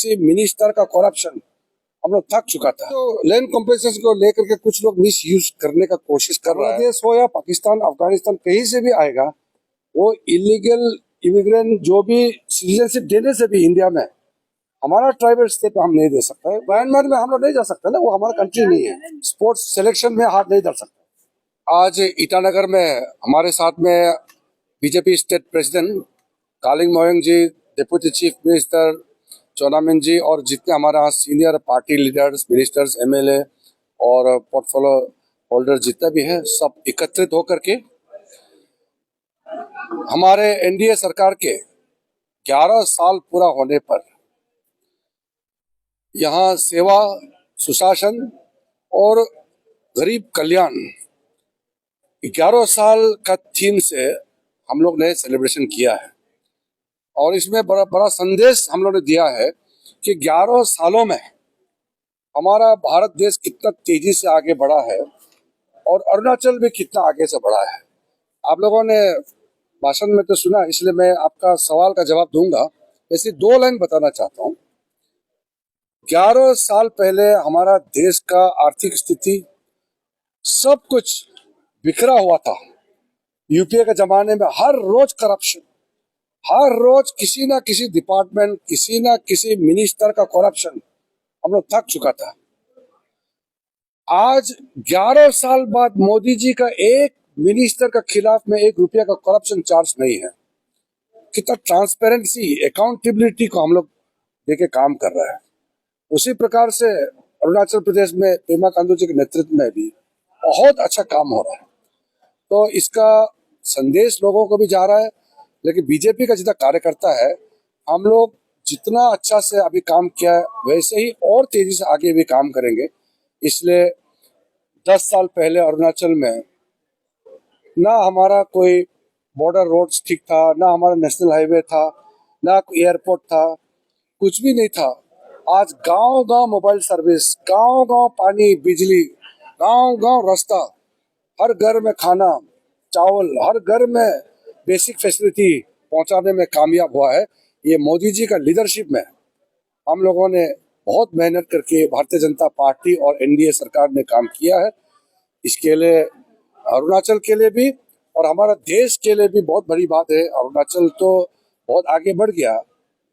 Minister का corruption हम लोग थक चुका था। तो लैंड कॉम्पेंसेशन को लेकर के कुछ लोग मिस यूज करने का कोशिश कर रहा है। देश हो या पाकिस्तान, अफगानिस्तान, कहीं से भी आएगा वो इलीगल इमिग्रेंट जो भी सिटीजनशिप देने से भी इंडिया में हमारा ट्राइबल स्टेट हम नहीं दे सकते। म्यांमार में हम लोग नहीं जा सकते ना, वो हमारा कंट्री नहीं है। स्पोर्ट्स सिलेक्शन में हाथ नहीं डाल सकते। आज ईटानगर में हमारे साथ में BJP state president Kaling Moyong ji, deputy chief minister Chowna Mein ji और जितने हमारे यहाँ senior party leaders, ministers, MLA और पोर्टफोलियो होल्डर जितने भी हैं, सब एकत्रित होकर के हमारे एनडीए सरकार के 11 साल पूरा होने पर यहाँ सेवा, सुशासन और गरीब कल्याण 11 साल का थीम से हम लोग ने सेलिब्रेशन किया है। और इसमें बड़ा बड़ा संदेश हम लोग ने दिया है कि 11 सालों में हमारा भारत देश कितना तेजी से आगे बढ़ा है और अरुणाचल भी कितना आगे से बढ़ा है। आप लोगों ने भाषण में तो सुना, इसलिए मैं आपका सवाल का जवाब दूंगा। ऐसी 2 लाइन बताना चाहता हूँ। 11 साल पहले हमारा देश का आर्थिक स्थिति सब कुछ बिखरा हुआ था। यूपीए के जमाने में हर रोज करप्शन, हर रोज किसी ना किसी डिपार्टमेंट, किसी ना किसी मिनिस्टर का करप्शन, हम लोग थक चुका था। आज 11 साल बाद मोदी जी का एक मिनिस्टर का खिलाफ में 1 रुपया का करप्शन चार्ज नहीं है। कितना ट्रांसपेरेंसी, अकाउंटेबिलिटी को हम लोग देके काम कर रहा है। उसी प्रकार से अरुणाचल प्रदेश में पेमा खांडू जी के नेतृत्व में भी बहुत अच्छा काम हो रहा है। तो इसका संदेश लोगों को भी जा रहा है। लेकिन बीजेपी का जितना कार्यकर्ता है, हम लोग जितना अच्छा से अभी काम किया है वैसे ही और तेजी से आगे भी काम करेंगे। इसलिए 10 साल पहले अरुणाचल में ना हमारा कोई बॉर्डर रोड्स ठीक था, ना हमारा नेशनल हाईवे था, ना कोई एयरपोर्ट था, कुछ भी नहीं था। आज गांव गांव मोबाइल सर्विस, गांव गांव पानी, बिजली, गांव गांव रास्ता, हर घर में खाना, चावल, हर घर में बेसिक फैसिलिटी पहुंचाने में कामयाब हुआ है। ये मोदी जी का लीडरशिप में हम लोगों ने बहुत मेहनत करके भारतीय जनता पार्टी और एनडीए सरकार ने काम किया है। इसके लिए अरुणाचल के लिए भी और हमारा देश के लिए भी बहुत बड़ी बात है। अरुणाचल तो बहुत आगे बढ़ गया,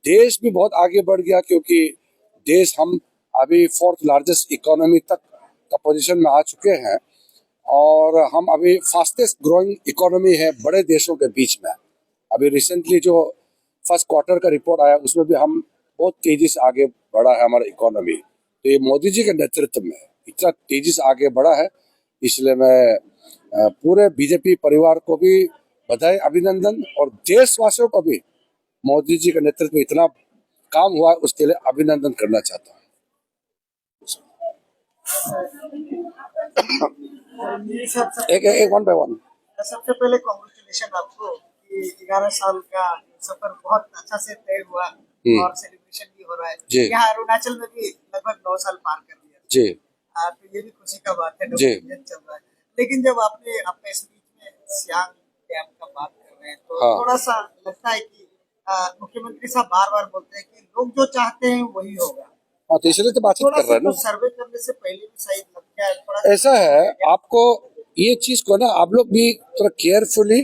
देश भी बहुत आगे बढ़ गया, क्योंकि देश हम अभी 4th लार्जेस्ट इकोनॉमी तक का पोजीशन में आ चुके हैं और हम अभी फास्टेस्ट ग्रोइंग इकोनॉमी है बड़े देशों के बीच में। अभी रिसेंटली जो फर्स्ट क्वार्टर का रिपोर्ट आया उसमें भी हम बहुत तेजी से आगे बढ़ा है हमारा इकोनॉमी। तो ये मोदी जी के नेतृत्व में इतना तेजी से आगे बढ़ा है। इसलिए मैं पूरे बीजेपी परिवार को भी बधाई, अभिनंदन और देशवासियों को भी मोदी जी के नेतृत्व में इतना काम हुआ है उसके लिए अभिनंदन करना चाहता हूँ। एक वन बाय वन। सबसे पहले कांग्रेचुलेशन आपको कि 11 साल का सफर बहुत अच्छा से तय हुआ और सेलिब्रेशन भी हो रहा है। यहाँ अरुणाचल में भी लगभग 9 साल पार कर दिया जी। तो ये भी खुशी का बात है। जी। चल रहा है। लेकिन जब आपने अपने स्पीच में सियांग डैम का बात कर रहे हैं तो थोड़ा सा लगता है कि मुख्यमंत्री साहब बार बार बोलते हैं कि लोग जो चाहते हैं वही होगा। तो इसलिए तो बातचीत कर रहा है ना। सर्वे करने से पहले भी शायद लगता है थोड़ा ऐसा है, आपको ये चीज को ना आप लोग भी थोड़ा केयरफुली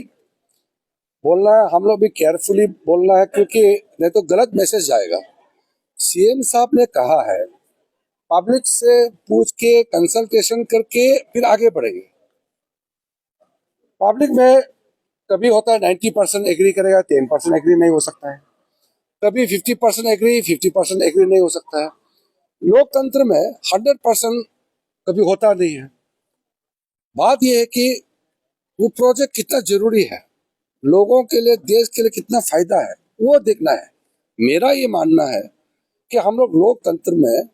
बोलना है, हम लोग भी केयरफुली बोलना है, क्योंकि नहीं तो गलत मैसेज जाएगा। सीएम साहब ने कहा है पब्लिक से पूछ के कंसल्टेशन करके फिर आगे बढ़ेंगे। पब्लिक में कभी होता है 90% एग्री करेगा, 10% एग्री नहीं हो सकता है। कभी 50% एग्री, 50% एग्री नहीं हो सकता है। लोकतंत्र में 100% कभी होता नहीं है। बात यह है कि वो प्रोजेक्ट कितना जरूरी है, लोगों के लिए, देश के लिए कितना फायदा है, वो देखना है। मेरा ये मानना है कि हम लोग लोकतंत्र में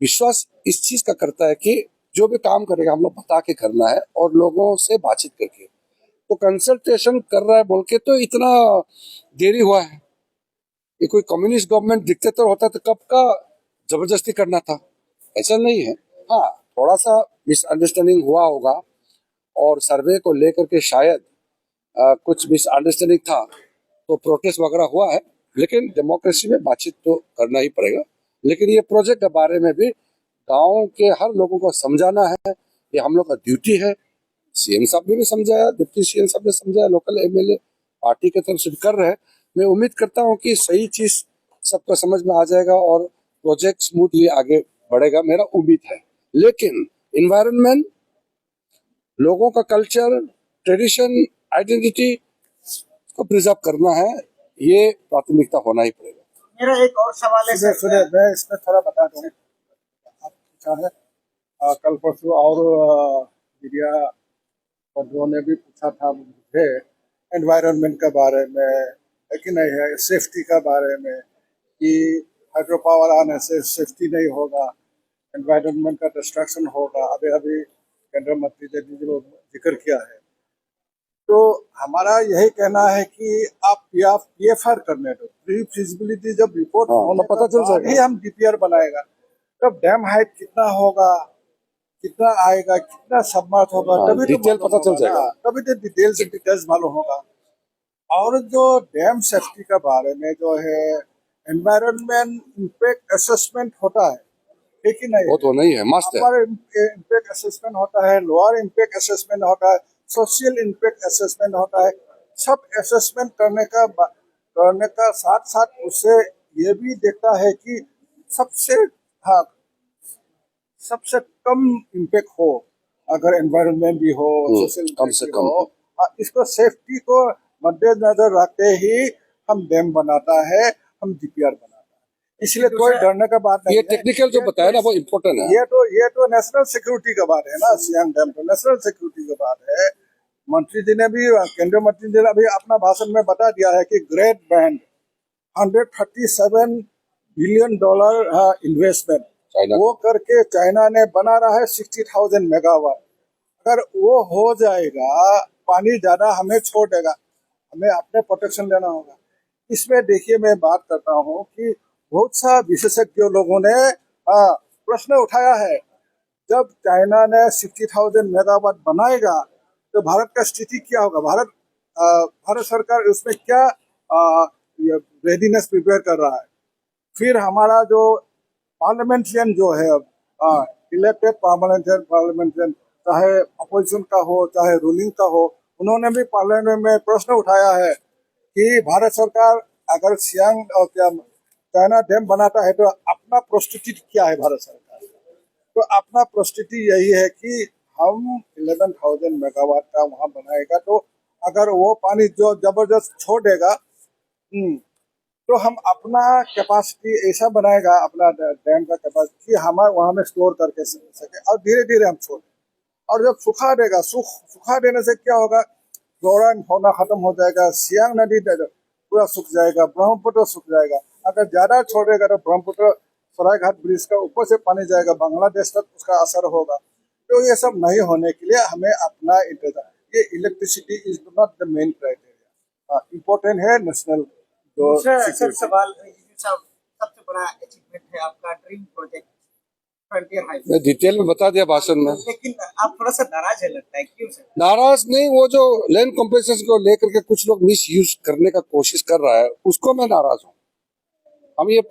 विश्वास इस चीज का करता है कि जो भी काम करेगा हम लोग बता के करना है और लोगों से बातचीत करके। तो कंसल्टेशन कर रहा है बोल के तो इतना देरी हुआ है। ये कोई कम्युनिस्ट गवर्नमेंट डिक्टेटर होता तो कब का जबरदस्ती करना था, ऐसा नहीं है। हाँ, थोड़ा सा मिसअंडरस्टैंडिंग हुआ होगा और सर्वे को लेकर के शायद कुछ मिसअंडरस्टैंडिंग था तो प्रोटेस्ट वगैरह हुआ है, लेकिन डेमोक्रेसी में बातचीत तो करना ही पड़ेगा। लेकिन ये प्रोजेक्ट के बारे में भी गांव के हर लोगों को समझाना है, ये हम लोग का ड्यूटी है। सीएम साहब ने भी समझाया, डिप्टी सीएम साहब ने समझाया, लोकल एमएलए पार्टी के तरफ से कर रहे हैं। मैं उम्मीद करता हूँ कि सही चीज सबको समझ में आ जाएगा और प्रोजेक्ट स्मूथली आगे बढ़ेगा, मेरा उम्मीद है। लेकिन इन्वायरमेंट, लोगों का कल्चर, ट्रेडिशन, आइडेंटिटी को प्रिजर्व करना है, ये प्राथमिकता होना ही पड़ेगा। मेरा एक और सवाल है सर। सुनिए, मैं इसमें थोड़ा बता दूं। आप पूछा है कल परसों और मीडिया बंधुओं ने भी पूछा था मुझे एनवायरनमेंट के बारे में है कि नहीं है, सेफ्टी के बारे में कि हाइड्रो पावर आने से सेफ्टी नहीं होगा, एनवायरनमेंट का डिस्ट्रक्शन होगा। अभी अभी केंद्रीय मंत्री ने जो जिक्र किया है, तो हमारा यही कहना है कि आप पीएफआर करने दो, प्री फिजिबिलिटी जब रिपोर्ट तो पता चल जाएगा ही हम डीपीआर बनाएगा। तब डैम हाइट कितना होगा, कितना आएगा, कितना सबमर्ज होगा, तभी तो डिटेल पता चल जाएगा, तभी तो डिटेल्स मालूम होगा। और जो डैम सेफ्टी के बारे में जो है एनवायरनमेंट इम्पैक्ट असेसमेंट होता है, ठीक ही नहीं, वो तो नहीं है, मस्त है। अपर इम्पैक्ट असेसमेंट होता है, लोअर इम्पैक्ट असेसमेंट होता है, सोशल इम्पैक्ट असेसमेंट होता है। सब असेसमेंट करने का साथ साथ उससे ये भी देखता है कि सबसे सबसे कम इम्पैक्ट हो, अगर एनवायरनमेंट भी हो, सोशल कम से कम हो। इसको सेफ्टी को मद्देनजर रखते ही हम डैम बनाता है, हम डीपीआर बनाता है। इसलिए कोई डरने का बात नहीं ये है। टेक्निकल जो बताया ना वो इम्पोर्टेंट है। ये तो नेशनल सिक्योरिटी का बात है ना, सियांग डैम तो नेशनल सिक्योरिटी का बात है। मंत्री जी ने भी, केंद्रीय मंत्री जी ने अभी अपना भाषण में बता दिया है कि ग्रेट बैंड $137 बिलियन इन्वेस्टमेंट वो करके चाइना ने बना रहा है 60,000 मेगावाट। अगर वो हो जाएगा, पानी ज्यादा हमें छोड़ देगा, हमें अपने प्रोटेक्शन लेना होगा। इसमें देखिए, मैं बात करता हूँ कि बहुत सा विशेषज्ञ लोगों ने प्रश्न उठाया है, जब चाइना ने 60,000 मेगावाट बनाएगा तो भारत का स्थिति क्या होगा। भारत सरकार उसमें क्या रेडीनेस प्रिपेयर कर रहा है। फिर हमारा जो पार्लियामेंट्रियन जो है, इलेक्टेड पार्लियामेंट्रियन, चाहे अपोजिशन का हो चाहे रूलिंग का हो, उन्होंने भी पार्लियामेंट में प्रश्न उठाया है कि भारत सरकार अगर सियांग और क्या चाइना डैम बनाता है तो अपना प्रस्तुति क्या है भारत सरकार। तो अपना प्रस्तुति यही है कि हम 11,000 मेगावाट का वहां बनाएगा, तो अगर वो पानी जो जबरदस्त छोड़ देगा तो हम अपना कैपेसिटी ऐसा बनाएगा, अपना डैम का कैपेसिटी हम वहां में स्टोर करके सके और धीरे धीरे हम छोड़े। और जब सुखा देगा, सुखा देने से क्या होगा, फ्लोरा एंड फौना खत्म हो जाएगा, सियांग नदी पूरा सूख जाएगा, ब्रह्मपुत्र सूख जाएगा। अगर ज्यादा छोड़ेगा तो ब्रह्मपुत्र सरायघाट ब्रिज का ऊपर से पानी जाएगा, बांग्लादेश तक उसका असर होगा। तो ये सब नहीं होने के लिए हमें अपना इंतजाम, ये electricity is not the main criteria, important है नेशनल। सर सवाल, सबसे बड़ा अचीवमेंट है आपका ड्रीम प्रोजेक्ट फ्रंटियर हाईवे। मैं डिटेल में बता दिया भाषण में, लेकिन आप थोड़ा सा नाराज है लगता है, क्यों सर? नाराज नहीं, वो जो लैंड कॉम्पेंसेशन को लेकर के कुछ लोग मिस यूज करने का कोशिश कर रहा है, उसको मैं नाराज हूँ। हम ये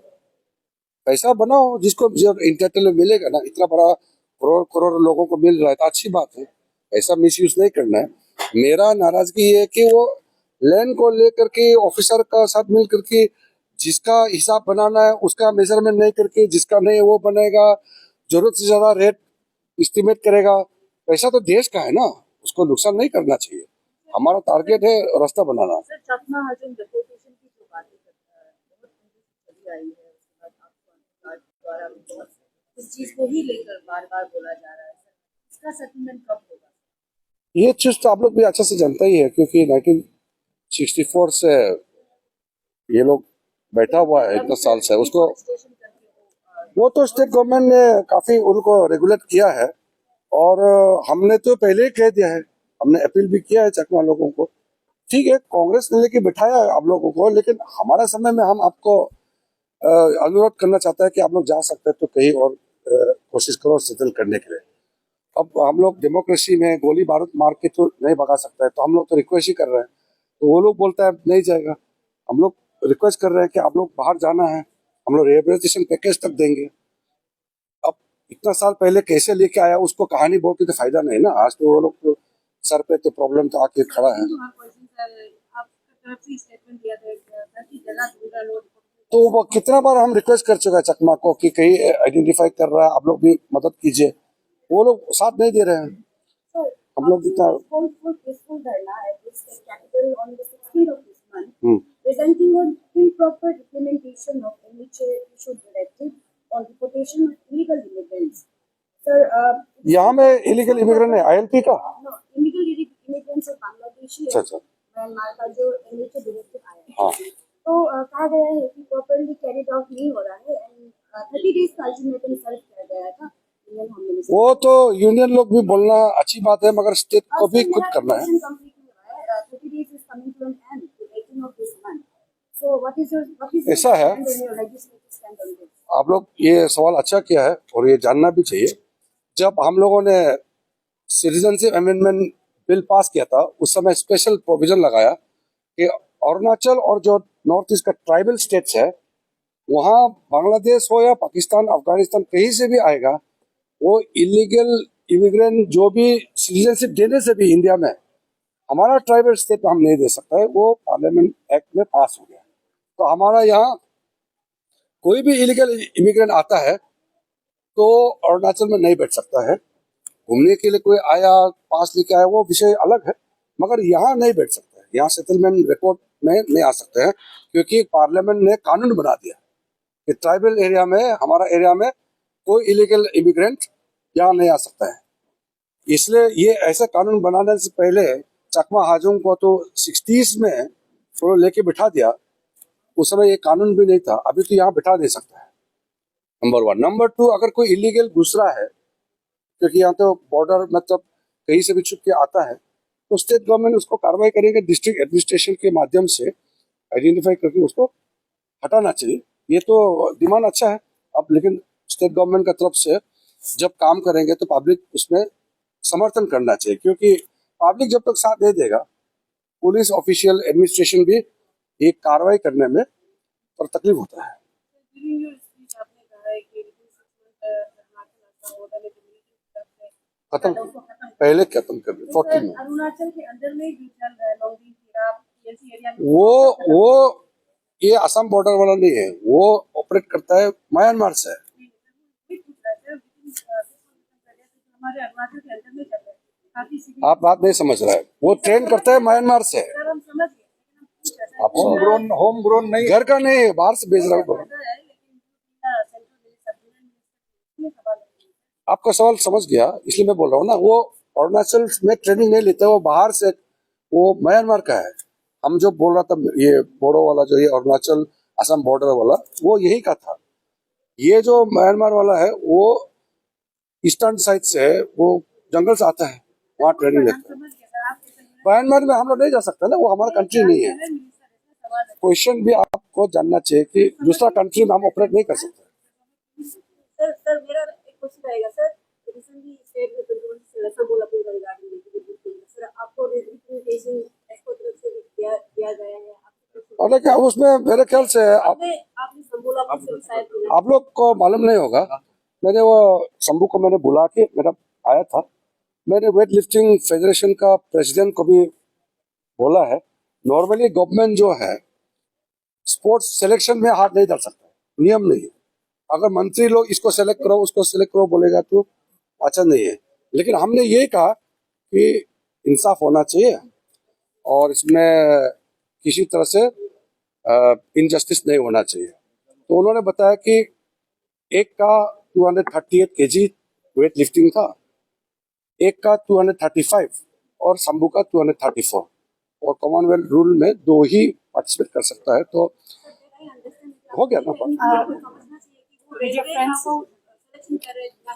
पैसा बनाओ जिसको इंटरटेनमेंट मिलेगा ना, इतना बड़ा करोड़ करोड़ लोगों को मिल रहा है तो अच्छी बात है, ऐसा मिस यूज नहीं करना है। मेरा नाराजगी ये है कि वो लैंड को लेकर के ऑफिसर का साथ मिल करके जिसका हिसाब बनाना है उसका मेजरमेंट नहीं करके, जिसका नहीं वो बनेगा, जरूरत से ज्यादा रेट एस्टिमेट करेगा। पैसा तो देश का है ना, उसको नुकसान नहीं करना चाहिए। हमारा टारगेट है रास्ता बनाना। सर, चकमा हजम डिपोटेशन की जो बातें बहुत चली आई है, उसके बाद आपको द्वारा भी बहुत इस चीज को ही लेकर बार बार बोला जा रहा है, सर इसका सेटलमेंट कब होगा? ये चीज तो आप लोग भी अच्छा से जानता ही है, क्योंकि 1964 से ये लोग बैठा हुआ है इतना साल से। उसको वो तो स्टेट गवर्नमेंट ने काफी उनको रेगुलेट किया है, और हमने तो पहले ही कह दिया है, हमने अपील भी किया है चकमा लोगों को। ठीक है, कांग्रेस ने लेके बिठाया है आप लोगों को, लेकिन हमारा समय में हम आपको अनुरोध करना चाहता है कि आप लोग जा सकते हैं तो कहीं और कोशिश करो सेटल करने के लिए। अब हम लोग डेमोक्रेसी में गोली बारूद मार के तो नहीं भगा सकता है, तो हम लोग तो रिक्वेस्ट ही कर रहे हैं। तो वो लोग बोलता है नहीं जाएगा, हम लोग रिक्वेस्ट कर रहे हैं कि आप लोग बाहर जाना है, हम लोग रिहेबिलिटेशन पैकेज तक देंगे। अब इतना साल पहले कैसे लेके आया उसको कहानी बोल के तो फायदा नहीं ना। आज तो वो लोग तो सर पे तो प्रॉब्लम तो आके खड़ा है। तो वो कितना बार हम रिक्वेस्ट कर चुके हैं चकमा को कि कहीं आइडेंटिफाई कर रहा है, आप लोग भी मदद कीजिए, वो लोग साथ नहीं दे रहे हैं। हम लोग जितना presenting on improper implementation of NHA issued directive on deportation of illegal immigrants. Sir, यहाँ में इलीगल इमिग्रेंट है ILP का। no, illegal immigrants of Bangladeshi अच्छा म्यांमार का जो NHA directive आया है, हाँ। तो कहा गया है कि प्रॉपरली कैरिड आउट नहीं हो रहा है एंड 30 डेज का अल्टीमेटम सर्व किया गया था इंडियन होम मिनिस्टर। वो तो यूनियन लोग भी बोलना अच्छी बात है, मगर स्टेट को भी खुद करना है। 30 days is coming to an end to 18 of this month. So what is your ऐसा है। stand on your legislative stand on this? आप लोग ये सवाल अच्छा किया है और ये जानना भी चाहिए। जब हम लोगों ने सिटीजनशिप अमेंडमेंट बिल पास किया था उस समय स्पेशल प्रोविजन लगाया कि अरुणाचल और जो नॉर्थ ईस्ट का ट्राइबल स्टेट्स है वहाँ बांग्लादेश हो या पाकिस्तान अफगानिस्तान कहीं से भी आएगा, वो इलीगल इमिग्रेंट जो भी सिटीजनशिप देने से भी इंडिया में हमारा ट्राइबल स्टेट हम नहीं दे सकता है। वो पार्लियामेंट एक्ट में पास हो गया। तो हमारा यहाँ कोई भी इलीगल इमिग्रेंट आता है तो अरुणाचल में नहीं बैठ सकता है। घूमने के लिए कोई आया पास लेके आया वो विषय अलग है, मगर यहाँ नहीं बैठ सकता है। यहाँ सेटलमेंट रिकॉर्ड में नहीं आ सकते हैं क्योंकि पार्लियामेंट ने कानून बना दिया कि ट्राइबल एरिया में हमारा एरिया में कोई इलीगल इमिग्रेंट यहाँ नहीं आ सकता है। इसलिए ये ऐसा कानून बनाने से पहले चकमा हाजों को तो 60s में थोड़ा लेके बिठा दिया। उस समय ये कानून भी नहीं था, अभी तो यहाँ बिठा दे सकता है। नंबर 1। नंबर 2, अगर कोई इलीगल घुस रहा है क्योंकि यहाँ तो बॉर्डर मतलब कहीं से भी छुप के आता है तो स्टेट गवर्नमेंट उसको कार्रवाई करेंगे, डिस्ट्रिक्ट एडमिनिस्ट्रेशन के माध्यम से आइडेंटिफाई करके उसको हटाना चाहिए। ये तो डिमांड अच्छा है अब, लेकिन स्टेट गवर्नमेंट की तरफ से जब काम करेंगे तो पब्लिक उसमें समर्थन करना चाहिए, क्योंकि पब्लिक जब तक साथ नहीं देगा पुलिस ऑफिशियल एडमिनिस्ट्रेशन भी एक कार्रवाई करने में और तकलीफ होता है। खत्म पहले खत्म कर दे 14 में। अरुणाचल के अंदर में भी चल रहा है लॉन्गिंग पीछे एरिया में। वो ये असम बॉर्डर वाला नहीं है, वो ऑपरेट करता है म्यांमार से। हमारे अरुणाचल के अंदर में चल रहा है काफी। आप बात नहीं समझ रहा है, वो ट्रेन करता है म्यांमार से। सर हम समझ गए, आप होम ग्रोन नहीं, घर का नहीं है, बाहर से भेज रहा हूँ। आपका सवाल समझ गया, इसलिए मैं बोल रहा हूँ ना। वो अरुणाचल में ट्रेनिंग नहीं लेता, वो बाहर से, वो म्यांमार का है। हम जो बोल रहा था ये बोडो वाला जो ये अरुणाचल असम बॉर्डर वाला वो यही का था। ये जो म्यांमार वाला है वो ईस्टर्न साइड से है, वो जंगल से आता है, वहाँ ट्रेनिंग लेता है। म्यांमार में हम लोग नहीं जा सकते ना, वो हमारा कंट्री नहीं है। क्वेश्चन भी आपको जानना चाहिए कि दूसरा कंट्री में हम ऑपरेट नहीं कर सकते। सर मेरा एक क्वेश्चन रहेगा सर। रिसेंटली स्टेट कंट्रोल से ऐसा बोला पूरा रिगार्डिंग सर आपको रिप्रेजेंटेशन एक्सपर्ट तरफ से दिया गया है आपको, और क्या उसमें मेरे ख्याल से आपने संबोला से शायद आप लोग को मालूम नहीं होगा। मैंने वो शंभू को मैंने बुला के मेरा आया था, मैंने वेट लिफ्टिंग फेडरेशन का प्रेसिडेंट को भी बोला है। नॉर्मली गवर्नमेंट जो है स्पोर्ट्स सिलेक्शन में हाथ नहीं डाल सकता, नियम नहीं है। अगर मंत्री लोग इसको सेलेक्ट करो उसको सेलेक्ट करो बोलेगा तो अच्छा नहीं है। लेकिन हमने ये कहा कि इंसाफ होना चाहिए और इसमें किसी तरह से इनजस्टिस नहीं होना चाहिए। तो उन्होंने बताया कि एक का 238 kg वेट लिफ्टिंग था, एक का 235 और शंभू का 234, और कॉमनवेल्थ रूल में 2 ही पार्टिसिपेट कर सकता है। तो हो गया ना।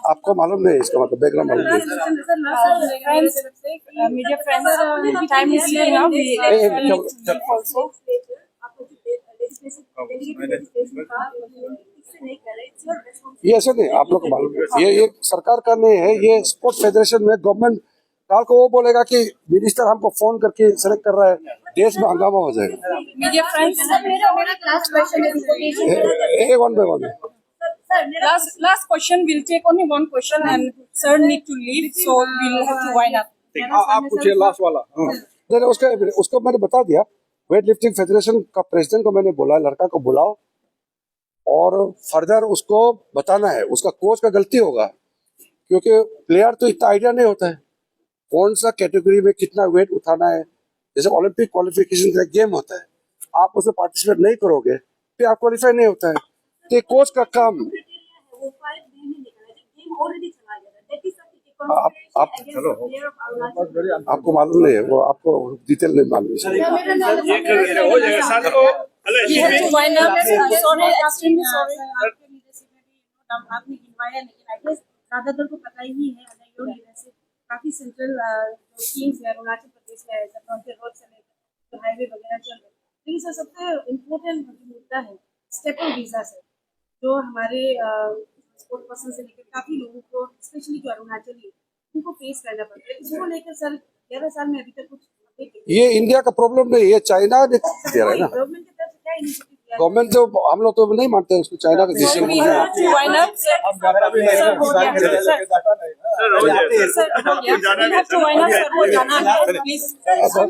आपको मालूम नहीं इसका मतलब बैकग्राउंड मालूम नहीं। ये ऐसे नहीं, आप लोग को मालूम है, ये सरकार का नहीं है, ये स्पोर्ट्स फेडरेशन में गवर्नमेंट काल को वो बोलेगा कि मिनिस्टर हमको फोन करके सेलेक्ट कर रहा है देश में हंगामा हो जाएगा। मीडिया फ्रेंड्स, मेरा लास्ट क्वेश्चन है one by one. last question, we'll take only one question and sir need to leave, so we'll have to wind up. आप पूछिए लास्ट वाला। नहीं उसको मैंने बता दिया। वेट लिफ्टिंग फेडरेशन का प्रेसिडेंट को मैंने बोला लड़का को बुलाओ और फर्दर उसको बताना है, उसका कोच का गलती होगा क्योंकि प्लेयर तो इतना आइडिया नहीं होता है कौन सा कैटेगरी में कितना वेट उठाना है। जैसे ओलंपिक क्वालिफिकेशन का गेम होता है, आप उसमें पार्टिसिपेट नहीं करोगे फिर आप क्वालिफाई नहीं होता है। तो कोच का काम आप चलो आपको मालूम नहीं है, वो आपको डिटेल नहीं मालूम है। ज्यादातर को पता ही नहीं है, काफी सेंट्रल टीम्स है, अरुणाचल प्रदेश है, रोड से लेकर हाईवे वगैरह चल रहे हैं। लेकिन सर सबसे इम्पोर्टेंट मुद्दा है स्टेपल वीजा से, जो हमारे स्पोर्ट पर्सन से लेकर काफी लोगों को, स्पेशली जो अरुणाचली, उनको फेस करना पड़ता है। इसको लेकर सर 11 साल में अभी तक कुछ ये इंडिया का प्रॉब्लम नहीं, ये चाइना दे रहा है ना। गवर्नमेंट की तरफ से क्या इनिशिएटिव किया? गवर्नमेंट जो हम लोग तो नहीं मानते हैं उसको, चाइना का डिसीजन है। सर